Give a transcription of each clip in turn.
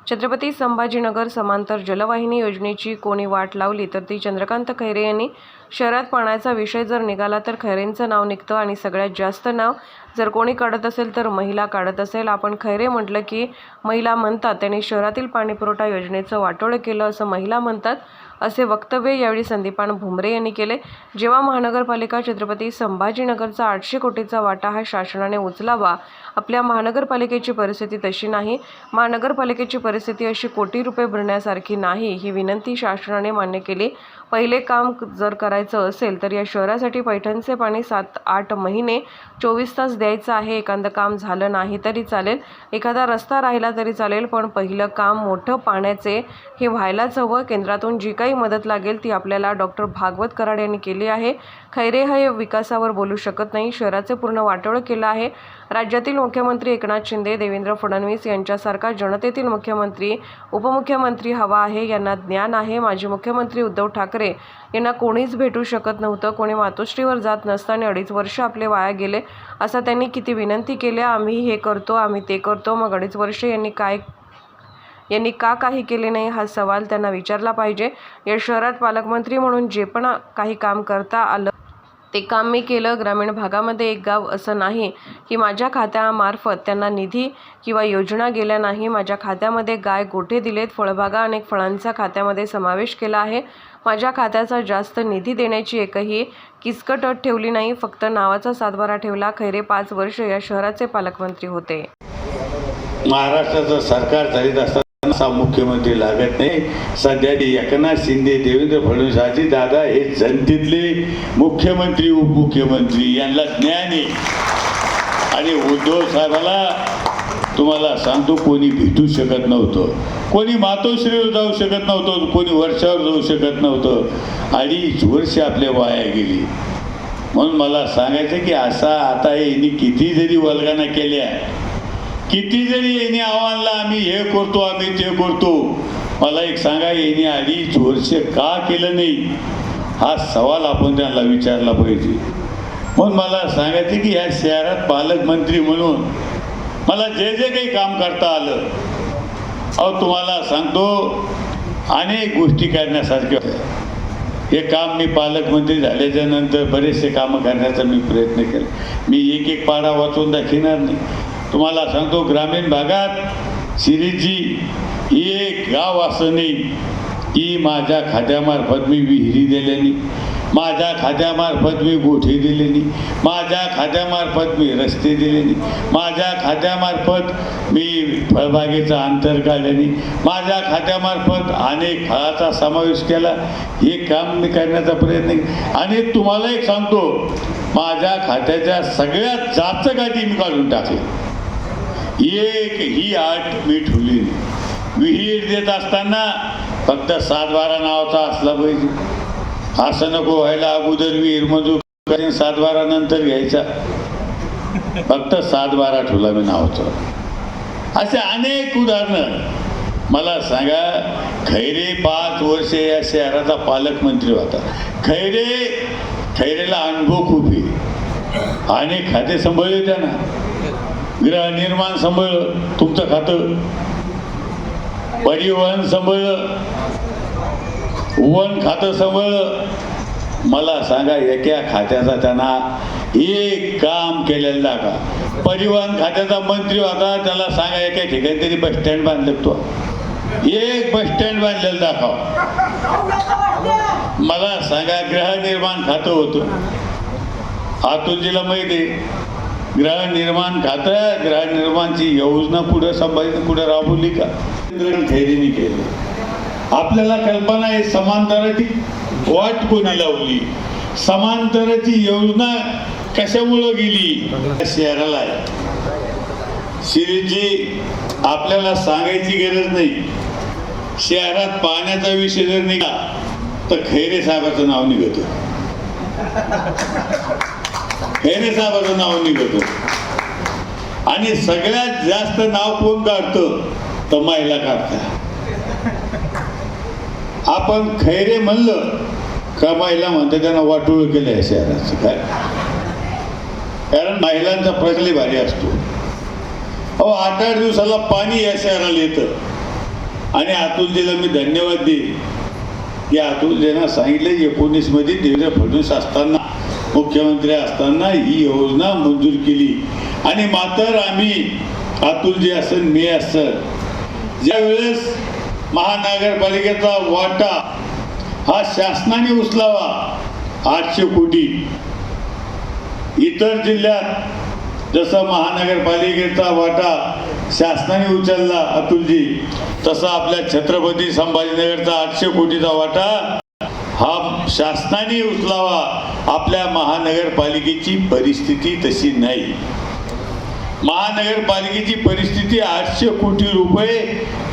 छत्रपती संभाजीनगर समांतर जलवाहिनी योजनेची कोणी वाट लावली तर ती चंद्रकांत खैरे यांनी. शहरात पाण्याचा विषय जर निघाला तर खैरेंचं नाव निघतं आणि सगळ्यात जास्त नाव जर कोणी काढत असेल तर महिला काढत असेल. आपण खैरे म्हटलं की महिला म्हणतात. त्यांनी शहरातील पाणीपुरवठा योजनेचं वाटोळं केलं असं महिला म्हणतात, असे वक्तव्य यावेळी संदीपान भुमरे यांनी केले. जेव्हा महानगरपालिका छत्रपती संभाजीनगरचा 800 कोटीचा वाटा हा शासनाने उचलावा. आपल्या महानगरपालिकेची परिस्थिती तशी नाही. महानगरपालिकेची परिस्थिती अशी कोटी रुपये भरण्यासारखी नाही. ही विनंती शासनाने मान्य केली. पहिले काम जर करायचं असेल तर या शहरासाठी पैठणचे पाणी 7-8 महिने 24 तास द्यायचं आहे. एखादं काम झालं नाही तरी चालेल, एखादा रस्ता राहिला तरी चालेल, पण पहिलं काम मोठं पाण्याचे हे व्हायलाच हवं. केंद्रातून जी काही मदत लागेल ती आपल्याला डॉक्टर भागवत कराड यांनी केली आहे. खैरे हे विकासावर बोलू शकत नाही. शहराचे पूर्ण वाटोळं केलं आहे. राज्यातील मुख्यमंत्री एकनाथ शिंदे, देवेंद्र फडणवीस यांच्यासारखा जनतेतील मुख्यमंत्री, उपमुख्यमंत्री हवा आहे. यांना ज्ञान आहे. माजी मुख्यमंत्री उद्धव ठाकरे यांना कोणीच भेटू शकत नव्हतं. कोणी मातोश्रीवर जात नसताना 2.5 वर्ष आपले वाया गेले. असा त्यांनी किती विनंती केल्या, आम्ही हे करतो, आम्ही ते करतो. मग 2.5 वर्ष यांनी का काही केले नाही हा सवाल त्यांना विचारला पाहिजे. या शहरात पालकमंत्री म्हणून जे पण काही काम करता आलं ते काम मी केलं. ग्रामीण भागामध्ये एक गाव असं नाही की माझ्या खात्यामार्फत त्यांना निधी किंवा योजना गेल्या नाही. माझ्या खात्यामध्ये गाय गोठे दिलेत. फळबागा अनेक फळांचा खात्यामध्ये समावेश केला आहे. माझ्या खात्याचा जास्त निधी देण्याची एकही किचकट अट ठेवली नाही. फक्त नावाचा सातबारा ठेवला. खैरे 5 वर्ष या शहराचे पालकमंत्री होते. महाराष्ट्राचं सरकार चालित असताना मुख्यमंत्री लागत नाही. सध्या एकनाथ शिंदे, देवेंद्र फडणवीस, अजितदादा हे जनतेतले मुख्यमंत्री, उपमुख्यमंत्री यांना ज्ञान आहे. आणि उद्धव साहेबाला तुम्हाला सांगतो कोणी भेटू शकत नव्हतं, कोणी मातोश्रीवर जाऊ शकत नव्हतं, कोणी वर्षावर जाऊ शकत नव्हतं. 2.5 वर्ष आपले वाया गेली. म्हणून मला सांगायचं की असा आता यांनी किती जरी वल्गना केल्या, किती जरी यांनी आव्हानला आम्ही हे करतो, आम्ही ते करतो, मला एक सांगा, यांनी 2.5 वर्ष का केलं नाही हा सवाल आपण त्यांना विचारला पाहिजे. म्हणून मला सांगायचं की ह्या शहरात पालकमंत्री म्हणून मला जे जे काही काम करता आलं, तुम्हाला सांगतो अनेक गोष्टी करण्यासारख्या होत्या. हे काम मी पालकमंत्री झाल्याच्या नंतर बरेचसे कामं करण्याचा मी प्रयत्न केला. मी एक पाडा वाचून दाखवणार नाही. तुम्हाला सांगतो ग्रामीण भागात शिरीजी एक गाव असं नाही की माझ्या खात्यामार्फत मी विहिरी दिल्यानी, माझ्या खात्यामार्फत मी गोठे दिले नाही, माझ्या खात्यामार्फत मी रस्ते दिले नाही, माझ्या खात्यामार्फत मी फळबागेचं अंतर काढले नाही, माझ्या खात्यामार्फत अनेक फळाचा समावेश केला. हे काम मी करण्याचा प्रयत्न केला. आणि तुम्हाला एक सांगतो, माझ्या खात्याच्या सगळ्या जास्त गाठी मी काढून टाकल्या. एक ही आठ मी ठेवली. विहीर देत असताना फक्त 7-12 नावाचा असला पाहिजे. असं नको व्हायला अगोदर विहीर मंजूर करून 7-12 नंतर घ्यायचा. फक्त 7-12 ठेवला मी नावाचं. असे अनेक उदाहरणं. मला सांगा, खैरे 5 वर्ष या शहराचा पालकमंत्री होता. खैरेला अनुभव खूप आहे. अनेक खाते सांभाळले त्यानं. गृहनिर्माण सांभाळलं, तुमचं खातं, परिवहन सांभाळलं, वन खातं सांभाळलं. मला सांगा, एका खात्याचा त्यांना एक काम केलेलं दाखवा. परिवहन खात्याचा मंत्री होता, त्याला सांगा एका ठिकाणी तरी बस स्टँड बांधलं, तो एक बस स्टँड बांधलेलं दाखवा. मला सांगा, गृहनिर्माण खातं होतं, अतुलजीला माहिती आहे. गृहनिर्माण खातं, गृहनिर्माणची योजना कुठं संभाजी कुठं राबवली का? खैरेंनी केलं. आपल्याला कल्पना आहे समांतराची वाट कोणी लावली, समांतराची योजना कशामुळं गेली शहराला आहे. शिरीजी आपल्याला सांगायची गरज नाही. शहरात पाण्याचा विषय जर निघाला तर खैरे साहेबाचं नाव निघतं. खैरे साहेबाचं नाव निघतं. आणि सगळ्यात जास्त नाव कोण काढतं तर महिला काढतात. आपण खैरे म्हणलं का महिला म्हणते त्यांना वाटोळ केलं आहे शहराचं. काय कारण महिलांचा प्रश्न भारी असतो. 8-8 दिवसाला पाणी या शहराला येतं. आणि अतुलजीला मी धन्यवाद देईन की अतुलजींना सांगितलं 19 मध्ये देवेंद्र फडणवीस असताना मुख्यमंत्री असताना ही योजना मंजूर केली आणि मात्र आम्ही अतुलजी असेल मी असेल ज्यावेळेस महानगरपालिकेचा वाटा हा शासनाने उचलावा 800 कोटी इतर जिल्ह्यात जसं महानगरपालिकेचा वाटा शासनाने उचलला अतुलजी तसा आपल्या छत्रपती संभाजीनगरचा 800 कोटीचा वाटा हा शासनाने उचलावा. आपल्या महानगरपालिकेची परिस्थिती तशी नाही. महानगरपालिकेची परिस्थिती 800 कोटी रुपये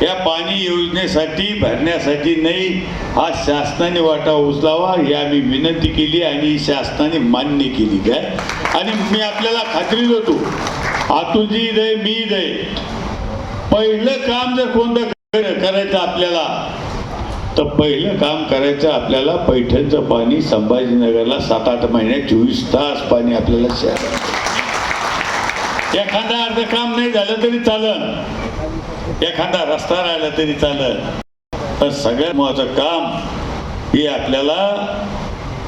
या पाणी योजनेसाठी भरण्यासाठी नाही, हा शासनाने वाटा उचलावा ही आम्ही विनंती केली आणि शासनाने मान्य केली काय. आणि मी आपल्याला खात्री देतो अतुलजी दे मी दे पहिलं काम जर कोणतं करायचं आपल्याला तर पहिलं काम करायचं आपल्याला पैठणचं पाणी संभाजीनगरला 7-8 महिन्यात 24 तास पाणी आपल्याला शहरात. एखादा अर्ध काम नाही झालं तरी चालन, एखादा रस्ता राहिला तरी चालन, पण सगळ्यात महत्त्वाचं काम हे आपल्याला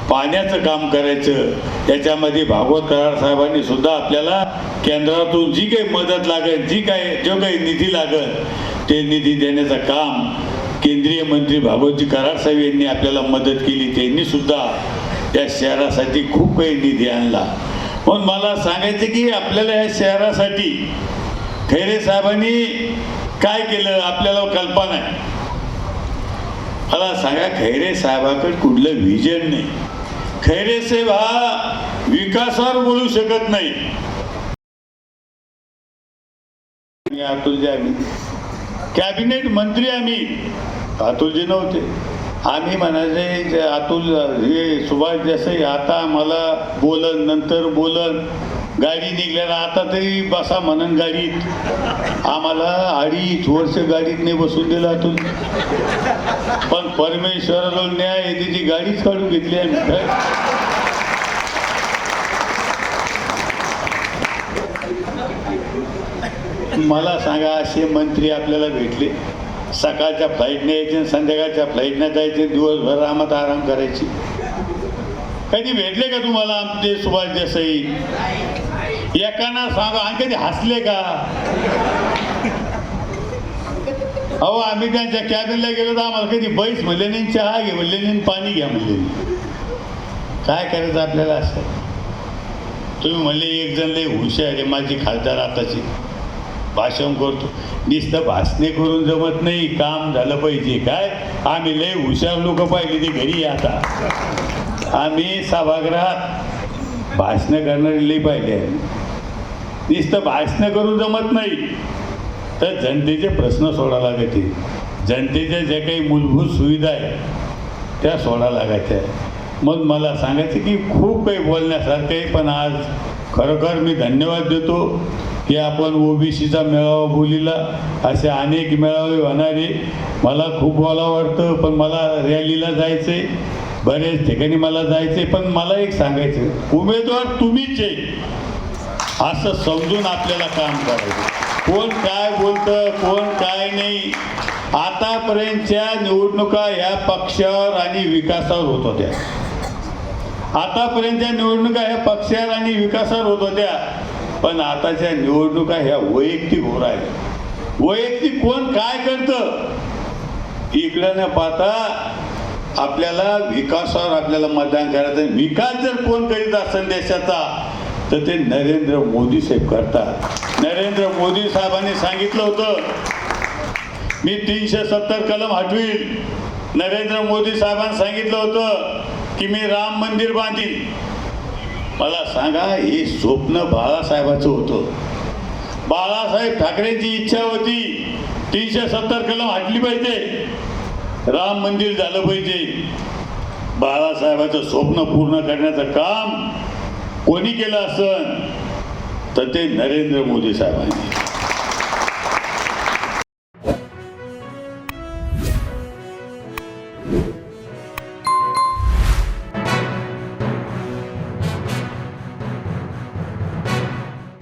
पाण्याचं काम करायचं. त्याच्यामध्ये भागवत कराड साहेबांनी सुद्धा आपल्याला केंद्रातून जी काही मदत लागेल जो काही निधी लागेल ते निधी देण्याचं काम केंद्रीय मंत्री भागवतजी कराड साहेब यांनी आपल्याला मदत केली. त्यांनी सुद्धा या शहरासाठी खूप काही निधी आणला. पण मला सांगायचं की आपल्याला या शहरासाठी खैरे साहेबांनी काय केलं आपल्याला कल्पना आहे. मला सांगा खैरे साहेबाकडे कुठलं व्हिजन नाही. खैरे साहेब हा विकासावर बोलू शकत नाही. अतुलजी आम्ही कॅबिनेट मंत्री आम्ही अतुलजी नव्हते. आम्ही म्हणायचे अतुल हे सुभाष देसाई आता मला बोलन नंतर बोलन गाडी निघल्याला आता तरी बसा म्हणून गाडीत. आम्हाला 2.5 वर्ष गाडीत नाही बसून दिलं अतुल. पण परमेश्वराला न्याय आहे त्याची गाडीच काढून घेतली आम्ही. मला सांगा असे मंत्री आपल्याला भेटले सकाळच्या फ्लाईटने यायचे संध्याकाळच्या फ्लाईटने जायचे दिवसभर आम्हाला आराम करायची. कधी भेटले का तुम्हाला आमचे सुभाष देसाई? एकाना सांगा आणि कधी हसले का? अहो आम्ही त्यांच्या कॅबिनला गेलो तर आम्हाला कधी बैस म्हणले नाही, चहा घे म्हणले नाही, पाणी घ्या म्हणले नाही. काय करायचं आपल्याला असं? तुम्ही म्हणले एक जण लय हुशार आहे माझी खासदार आताची भाषण करतो. नुसतं भाषणे करून जमत नाही, काम झालं पाहिजे. काय आम्ही लय हुशार लोक पाहिजे ती घरी. आता आम्ही सभागृहात भाषणं करणारे लई पाहिले. नुसतं भाषणं करून जमत नाही तर जनतेचे प्रश्न सोडावे लागते. जनतेच्या ज्या काही मूलभूत सुविधा आहेत त्या सोडाव्या लागत्या. मग मला सांगायचं की खूप काही बोलण्यासारखं आहे. पण आज खरोखर मी धन्यवाद देतो की आपण ओबीसीचा मेळावा बोलीला असे अनेक मेळावे होणारे. मला खूप बोलावं वाटतं पण मला रॅलीला जायचं आहे, बरेच ठिकाणी मला जायचं आहे. पण मला एक सांगायचं उमेदवार तुम्हीच आहे असं समजून आपल्याला काम करायचं. कोण काय बोलतं कोण काय नाही. आतापर्यंतच्या निवडणुका ह्या पक्षावर आणि विकासावर होत होत्या. आतापर्यंतच्या निवडणुका ह्या पक्षावर आणि विकासावर होत होत्या. पण आताच्या निवडणुका ह्या वैयक्तिक होत आहेत. वैयक्तिक कोण काय करतं इकडं न पाहता आपल्याला विकासावर आपल्याला मतदान करायचं. विकास जर कोण करीत असेल देशाचा तर ते नरेंद्र मोदी साहेब करतात. नरेंद्र मोदी साहेबांनी सांगितलं होतं मी 370 कलम हटवील. नरेंद्र मोदी साहेबांनी सांगितलं होतं की मी राम मंदिर बांधीन. मला सांगा हे स्वप्न बाळासाहेबांचं होतं. बाळासाहेब ठाकरेंची इच्छा होती 370 कलम हटली पाहिजे, राम मंदिर झालं पाहिजे. बाळासाहेबांचं स्वप्न पूर्ण करण्याचं काम कोणी केलं असेल तर ते नरेंद्र मोदी साहेबांनी.